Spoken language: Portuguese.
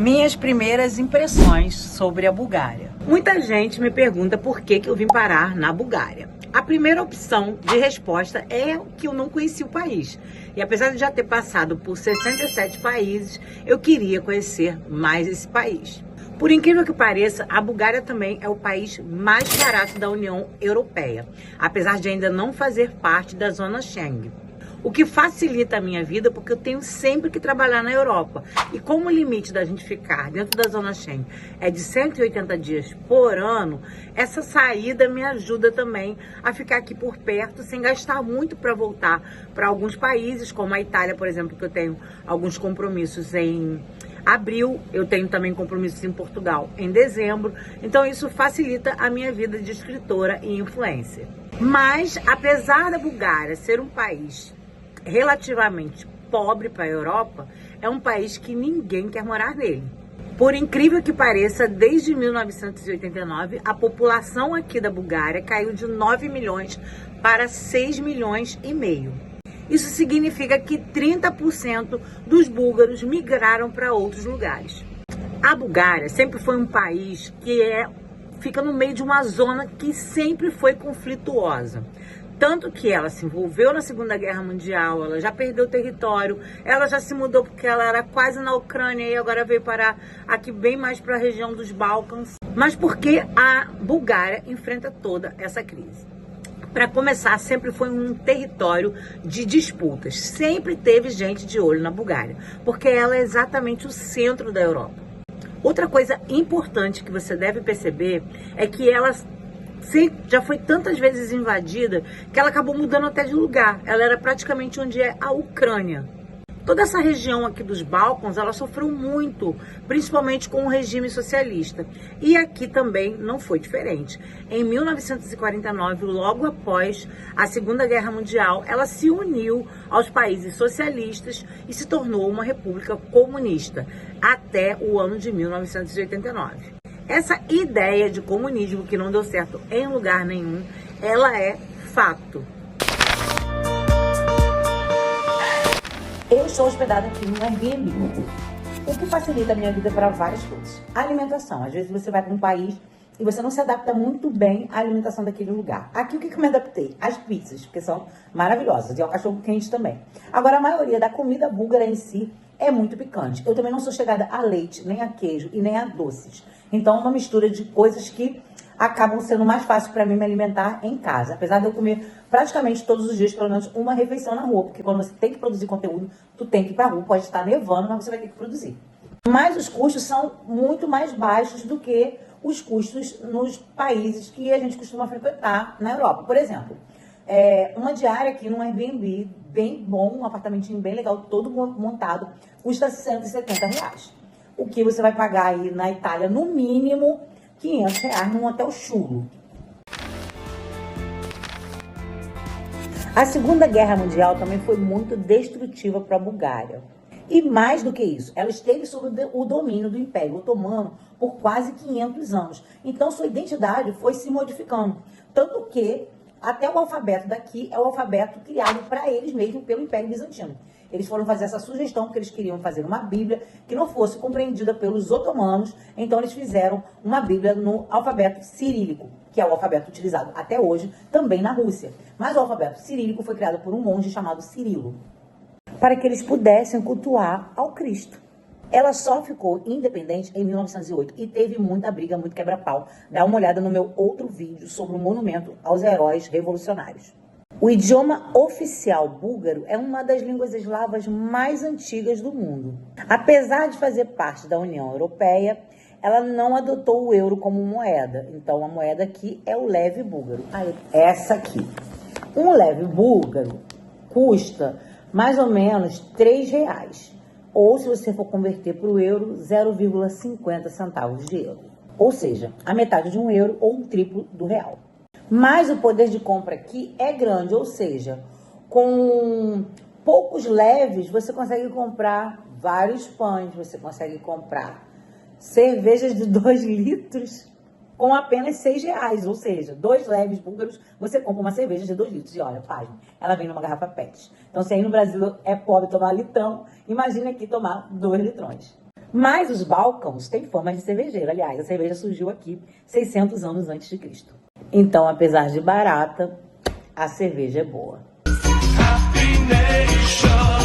Minhas primeiras impressões sobre a Bulgária. Muita gente me pergunta por que eu vim parar na Bulgária. A primeira opção de resposta é que eu não conhecia o país. E apesar de já ter passado por 67 países, eu queria conhecer mais esse país. Por incrível que pareça, a Bulgária também é o país mais barato da União Europeia, apesar de ainda não fazer parte da zona Schengen. O que facilita a minha vida, porque eu tenho sempre que trabalhar na Europa. E como o limite da gente ficar dentro da zona Schengen é de 180 dias por ano, essa saída me ajuda também a ficar aqui por perto, sem gastar muito para voltar para alguns países, como a Itália, por exemplo, que eu tenho alguns compromissos em abril, eu tenho também compromissos em Portugal em dezembro, então isso facilita a minha vida de escritora e influencer. Mas, apesar da Bulgária ser um país relativamente pobre para a Europa, é um país que ninguém quer morar nele. Por incrível que pareça, desde 1989, a população aqui da Bulgária caiu de 9 milhões para 6 milhões e meio. Isso significa que 30% dos búlgaros migraram para outros lugares. A Bulgária sempre foi um país que fica no meio de uma zona que sempre foi conflituosa. Tanto que ela se envolveu na Segunda Guerra Mundial, ela já perdeu território, ela já se mudou porque ela era quase na Ucrânia e agora veio parar aqui bem mais para a região dos Balcãs. Mas porque a Bulgária enfrenta toda essa crise? Para começar, sempre foi um território de disputas. Sempre teve gente de olho na Bulgária, porque ela é exatamente o centro da Europa. Outra coisa importante que você deve perceber é que ela já foi tantas vezes invadida que ela acabou mudando até de lugar. Ela era praticamente onde é a Ucrânia. Toda essa região aqui dos Balcãs, ela sofreu muito, principalmente com o regime socialista. E aqui também não foi diferente. Em 1949, logo após a Segunda Guerra Mundial, ela se uniu aos países socialistas e se tornou uma república comunista, até o ano de 1989. Essa ideia de comunismo que não deu certo em lugar nenhum, ela é fato. Eu estou hospedada aqui no Airbnb, o que facilita a minha vida para várias coisas. A alimentação. Às vezes você vai para um país e você não se adapta muito bem à alimentação daquele lugar. Aqui o que eu me adaptei? As pizzas, porque são maravilhosas, e ao cachorro quente também. Agora, a maioria da comida búlgara em si é muito picante. Eu também não sou chegada a leite, nem a queijo e nem a doces. Então, uma mistura de coisas que acabam sendo mais fácil para mim me alimentar em casa. Apesar de eu comer praticamente todos os dias, pelo menos uma refeição na rua. Porque quando você tem que produzir conteúdo, tu tem que ir para a rua. Pode estar nevando, mas você vai ter que produzir. Mas os custos são muito mais baixos do que os custos nos países que a gente costuma frequentar na Europa. Por exemplo, uma diária aqui num Airbnb bem bom, um apartamentinho bem legal, todo montado, custa R$170. O que você vai pagar aí na Itália, no mínimo, R$500 num hotel chulo. A Segunda Guerra Mundial também foi muito destrutiva para a Bulgária. E mais do que isso, ela esteve sob o domínio do Império Otomano por quase 500 anos. Então, sua identidade foi se modificando. Tanto que até o alfabeto daqui é o alfabeto criado para eles mesmos pelo Império Bizantino. Eles foram fazer essa sugestão porque eles queriam fazer uma Bíblia que não fosse compreendida pelos otomanos. Então, eles fizeram uma Bíblia no alfabeto cirílico, que é o alfabeto utilizado até hoje também na Rússia. Mas o alfabeto cirílico foi criado por um monge chamado Cirilo, para que eles pudessem cultuar ao Cristo. Ela só ficou independente em 1908 e teve muita briga, muito quebra-pau. Dá uma olhada no meu outro vídeo sobre o monumento aos heróis revolucionários. O idioma oficial búlgaro é uma das línguas eslavas mais antigas do mundo. Apesar de fazer parte da União Europeia, ela não adotou o euro como moeda. Então, a moeda aqui é o leve búlgaro. Essa aqui. Um leve búlgaro custa mais ou menos R$3. Ou, se você for converter para o euro, 0,50 centavos de euro. Ou seja, a metade de um euro ou um triplo do real. Mas o poder de compra aqui é grande, ou seja, com poucos leves você consegue comprar vários pães, você consegue comprar cervejas de 2 litros com apenas R$6, ou seja, 2 leves búlgaros, você compra uma cerveja de 2 litros. E olha, página, ela vem numa garrafa PET. Então, se aí no Brasil é pobre tomar litrão, imagina aqui tomar 2 litrões. Mas os Balcãs têm fama de cervejeiro. Aliás, a cerveja surgiu aqui 600 anos antes de Cristo. Então, apesar de barata, a cerveja é boa. Happy Nation.